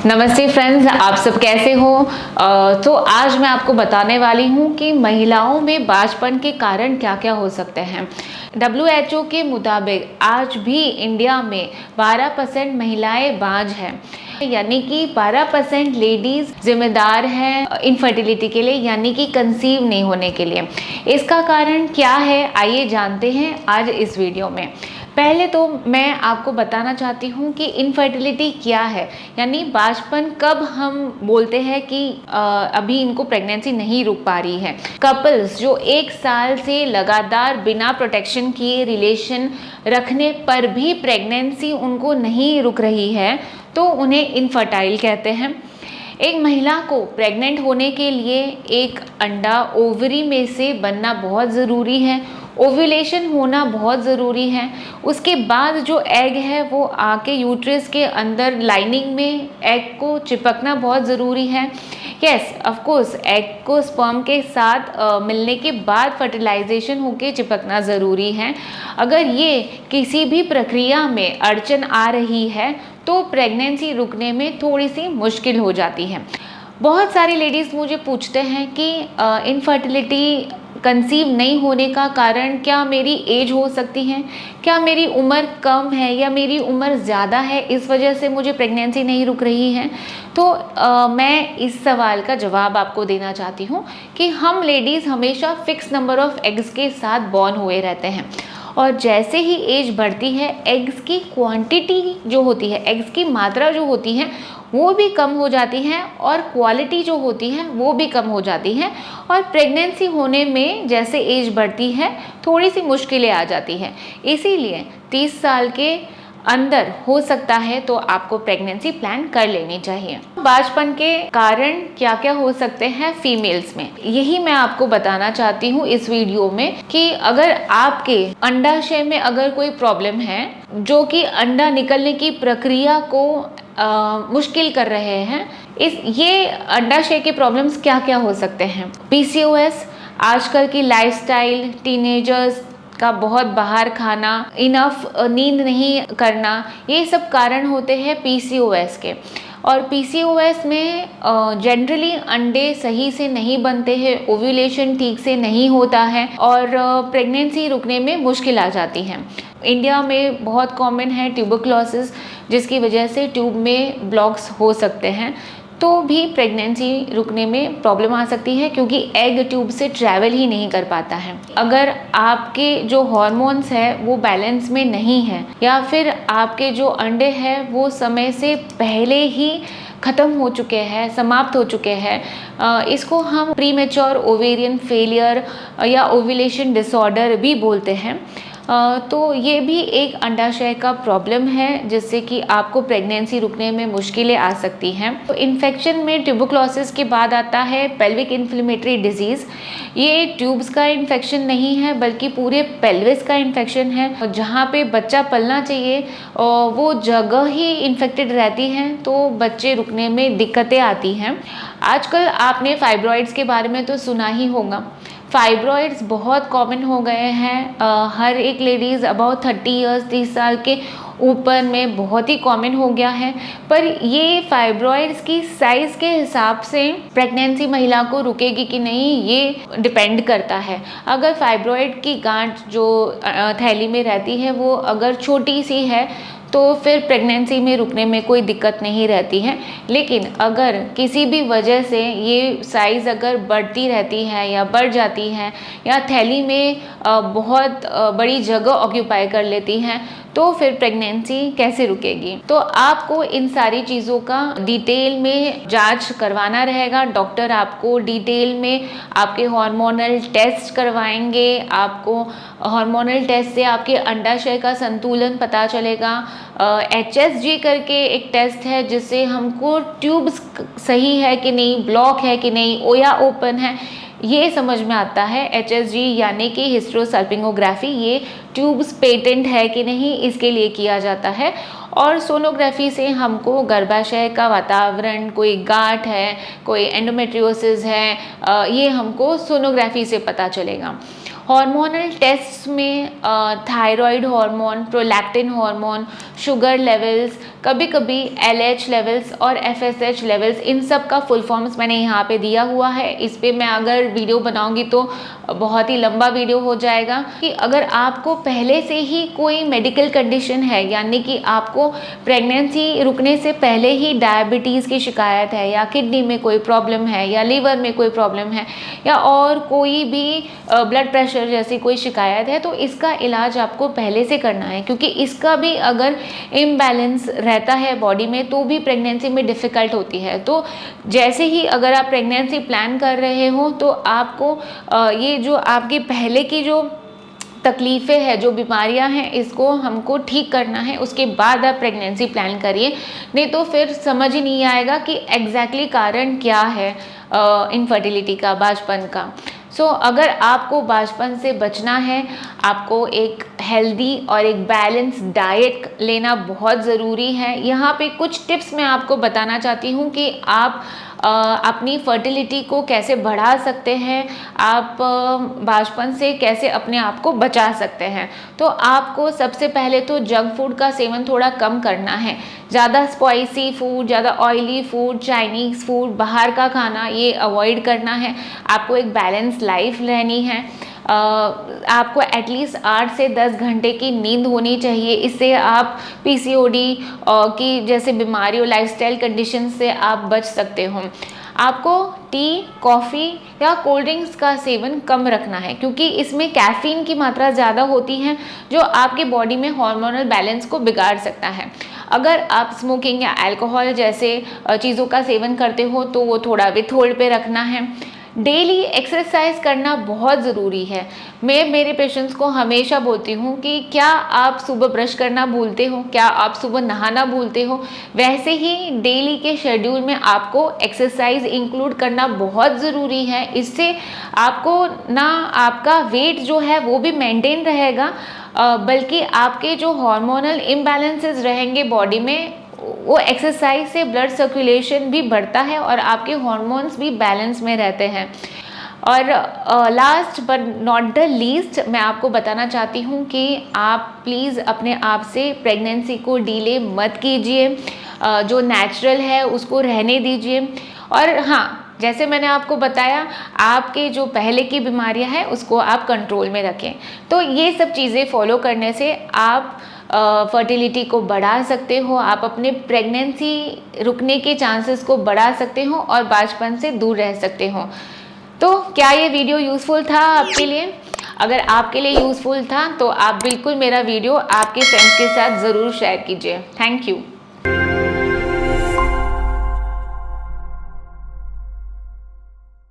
नमस्ते फ्रेंड्स, आप सब कैसे हो। तो आज मैं आपको बताने वाली हूँ कि महिलाओं में बांझपन के कारण क्या क्या हो सकते हैं। WHO के मुताबिक आज भी इंडिया में 12% महिलाएं बांझ हैं, यानी कि 12% लेडीज जिम्मेदार हैं इनफर्टिलिटी के लिए, यानी कि कंसीव नहीं होने के लिए। इसका कारण क्या है, आइए जानते हैं आज इस वीडियो में। पहले तो मैं आपको बताना चाहती हूँ कि इनफर्टिलिटी क्या है, यानी बांझपन कब हम बोलते हैं कि अभी इनको प्रेगनेंसी नहीं रुक पा रही है। कपल्स जो 1 साल से लगातार बिना प्रोटेक्शन किए रिलेशन रखने पर भी प्रेगनेंसी उनको नहीं रुक रही है, तो उन्हें इनफर्टाइल कहते हैं। एक महिला को प्रेग्नेंट होने के लिए एक अंडा ओवरी में से बनना बहुत ज़रूरी है, ओव्यूलेशन होना बहुत ज़रूरी है। उसके बाद जो एग है वो आके यूट्रस के अंदर लाइनिंग में एग को चिपकना बहुत ज़रूरी है। यस, ऑफ कोर्स एग को स्पर्म के साथ मिलने के बाद फर्टिलाइजेशन होके चिपकना ज़रूरी है। अगर ये किसी भी प्रक्रिया में अड़चन आ रही है तो प्रेगनेंसी रुकने में थोड़ी सी मुश्किल हो जाती है। बहुत सारी लेडीज़ मुझे पूछते हैं कि इनफर्टिलिटी कंसीव नहीं होने का कारण क्या मेरी एज हो सकती है, क्या मेरी उम्र कम है या मेरी उम्र ज़्यादा है, इस वजह से मुझे प्रेगनेंसी नहीं रुक रही है। तो मैं इस सवाल का जवाब आपको देना चाहती हूँ कि हम लेडीज़ हमेशा फिक्स नंबर ऑफ एग्स के साथ बॉर्न हुए रहते हैं, और जैसे ही एज बढ़ती है एग्स की क्वांटिटी जो होती है, एग्स की मात्रा जो होती है वो भी कम हो जाती है, और क्वालिटी जो होती है वो भी कम हो जाती है। और प्रेगनेंसी होने में जैसे एज बढ़ती है थोड़ी सी मुश्किलें आ जाती हैं। इसीलिए 30 साल के अंदर हो सकता है तो आपको प्रेगनेंसी प्लान कर लेनी चाहिए। बांझपन के कारण क्या क्या हो सकते हैं फीमेल्स में, यही मैं आपको बताना चाहती हूँ इस वीडियो में कि अगर आपके अंडाशय में अगर कोई प्रॉब्लम है जो कि अंडा निकलने की प्रक्रिया को मुश्किल कर रहे हैं, ये अंडाशय के प्रॉब्लम्स क्या क्या हो सकते हैं। PCOS, आजकल की लाइफस्टाइल, टीनेजर्स का बहुत बाहर खाना, इनफ नींद नहीं करना, ये सब कारण होते हैं PCOS के। और PCOS में जनरली अंडे सही से नहीं बनते हैं, ओव्यूलेशन ठीक से नहीं होता है और प्रेगनेंसी रुकने में मुश्किल आ जाती है। इंडिया में बहुत कॉमन है ट्यूबरक्लोसिस, जिसकी वजह से ट्यूब में ब्लॉक्स हो सकते हैं, तो भी प्रेगनेंसी रुकने में प्रॉब्लम आ सकती है क्योंकि एग ट्यूब से ट्रैवल ही नहीं कर पाता है। अगर आपके जो हॉर्मोन्स है वो बैलेंस में नहीं है, या फिर आपके जो अंडे हैं वो समय से पहले ही ख़त्म हो चुके हैं, समाप्त हो चुके हैं, इसको हम प्रीमेच्योर ओवेरियन फेलियर या ओव्यूलेशन डिसऑर्डर भी बोलते हैं। तो ये भी एक अंडाशय का प्रॉब्लम है जिससे कि आपको प्रेगनेंसी रुकने में मुश्किलें आ सकती हैं। तो इन्फेक्शन में ट्यूबरक्लोसिस के बाद आता है पेल्विक इन्फ्लेमेटरी डिजीज़। ये ट्यूब्स का इन्फेक्शन नहीं है बल्कि पूरे पेल्विस का इन्फेक्शन है। जहाँ पे बच्चा पलना चाहिए वो जगह ही इन्फेक्टेड रहती है, तो बच्चे रुकने में दिक्कतें आती हैं। आजकल आपने फाइब्रॉइड्स के बारे में तो सुना ही होगा। फाइब्रॉइड्स बहुत कॉमन हो गए हैं, हर एक लेडीज़ अबाउट 30 ईयर्स, 30 साल के ऊपर में बहुत ही कॉमन हो गया है। पर ये फाइब्रॉइड्स की साइज़ के हिसाब से प्रेगनेंसी महिला को रुकेगी कि नहीं ये डिपेंड करता है। अगर फाइब्रॉइड की गांठ जो थैली में रहती है वो अगर छोटी सी है तो फिर प्रेगनेंसी में रुकने में कोई दिक्कत नहीं रहती है। लेकिन अगर किसी भी वजह से ये साइज़ अगर बढ़ती रहती है या बढ़ जाती है या थैली में बहुत बड़ी जगह ऑक्यूपाई कर लेती है, तो फिर प्रेगनेंसी कैसे रुकेगी। तो आपको इन सारी चीज़ों का डिटेल में जांच करवाना रहेगा। डॉक्टर आपको डिटेल में आपके हार्मोनल टेस्ट करवाएंगे। आपको हार्मोनल टेस्ट से आपके अंडाशय का संतुलन पता चलेगा। HSG करके एक टेस्ट है जिससे हमको ट्यूब्स सही है कि नहीं, ब्लॉक है कि नहीं, या ओपन है, ये समझ में आता है। HSG यानी कि हिस्टेरोसल्पिंगोग्राफी, ये ट्यूब्स पेटेंट है कि नहीं इसके लिए किया जाता है। और सोनोग्राफी से हमको गर्भाशय का वातावरण, कोई गांठ है, कोई एंडोमेट्रियोसिस है, ये हमको सोनोग्राफी से पता चलेगा। हार्मोनल टेस्ट में thyroid hormone, prolactin hormone, sugar levels, कभी कभी LH लेवल्स और FSH लेवल्स, इन सब का फुल फॉर्म्स मैंने यहाँ पे दिया हुआ है। इस पे मैं अगर वीडियो बनाऊंगी तो बहुत ही लंबा वीडियो हो जाएगा। कि अगर आपको पहले से ही कोई मेडिकल कंडीशन है, यानी कि आपको प्रेगनेंसी रुकने से पहले ही डायबिटीज़ की शिकायत है, या किडनी में कोई प्रॉब्लम है, या लीवर में कोई प्रॉब्लम है, या और कोई भी ब्लड प्रेशर जैसी कोई शिकायत है, तो इसका इलाज आपको पहले से करना है। क्योंकि इसका भी अगर इम्बैलेंस रहता है बॉडी में तो भी प्रेगनेंसी में डिफ़िकल्ट होती है। तो जैसे ही अगर आप प्रेगनेंसी प्लान कर रहे हो तो आपको ये जो आपकी पहले की जो तकलीफ़ें हैं, जो बीमारियां हैं, इसको हमको ठीक करना है। उसके बाद आप प्रेगनेंसी प्लान करिए, नहीं तो फिर समझ ही नहीं आएगा कि एग्जैक्टली कारण क्या है इनफर्टिलिटी का, बांझपन का। अगर आपको बांझपन से बचना है, आपको एक हेल्दी और एक बैलेंस डाइट लेना बहुत ज़रूरी है। यहाँ पे कुछ टिप्स मैं आपको बताना चाहती हूँ कि आप अपनी फर्टिलिटी को कैसे बढ़ा सकते हैं, आप बांझपन से कैसे अपने आप को बचा सकते हैं। तो आपको सबसे पहले तो जंक फूड का सेवन थोड़ा कम करना है। ज़्यादा स्पाइसी फूड, ज़्यादा ऑयली फूड, चाइनीज़ फूड, बाहर का खाना, ये अवॉइड करना है। आपको एक बैलेंस लाइफ रहनी है। आपको एटलीस्ट 8 से 10 घंटे की नींद होनी चाहिए। इससे आप PCOD की जैसे बीमारियों, लाइफस्टाइल कंडीशन से आप बच सकते हो। आपको टी, कॉफ़ी या कोल्ड ड्रिंक्स का सेवन कम रखना है, क्योंकि इसमें कैफ़ीन की मात्रा ज़्यादा होती है जो आपके बॉडी में हार्मोनल बैलेंस को बिगाड़ सकता है। अगर आप स्मोकिंग या अल्कोहल जैसे चीज़ों का सेवन करते हो तो वो थोड़ा विथहोल्ड पे रखना है। डेली एक्सरसाइज करना बहुत ज़रूरी है। मैं मेरे पेशेंट्स को हमेशा बोलती हूँ कि क्या आप सुबह ब्रश करना भूलते हो, क्या आप सुबह नहाना भूलते हो, वैसे ही डेली के शेड्यूल में आपको एक्सरसाइज इंक्लूड करना बहुत ज़रूरी है। इससे आपको ना आपका वेट जो है वो भी मेंटेन रहेगा, बल्कि आपके जो हार्मोनल इम्बैलेंसेस रहेंगे बॉडी में, वो एक्सरसाइज से ब्लड सर्कुलेशन भी बढ़ता है और आपके हार्मोन्स भी बैलेंस में रहते हैं। और last but not the least, मैं आपको बताना चाहती हूँ कि आप प्लीज़ अपने आप से प्रेगनेंसी को डिले मत कीजिए। जो नेचुरल है उसको रहने दीजिए। और हाँ, जैसे मैंने आपको बताया, आपके जो पहले की बीमारियां हैं उसको आप कंट्रोल में रखें। तो ये सब चीज़ें फॉलो करने से आप फर्टिलिटी को बढ़ा सकते हो, आप अपने प्रेगनेंसी रुकने के चांसेस को बढ़ा सकते हो और बांझपन से दूर रह सकते हो। तो क्या ये वीडियो यूज़फुल था आपके लिए? अगर आपके लिए यूज़फुल था तो आप बिल्कुल मेरा वीडियो आपके फ्रेंड्स के साथ ज़रूर शेयर कीजिए। Thank you.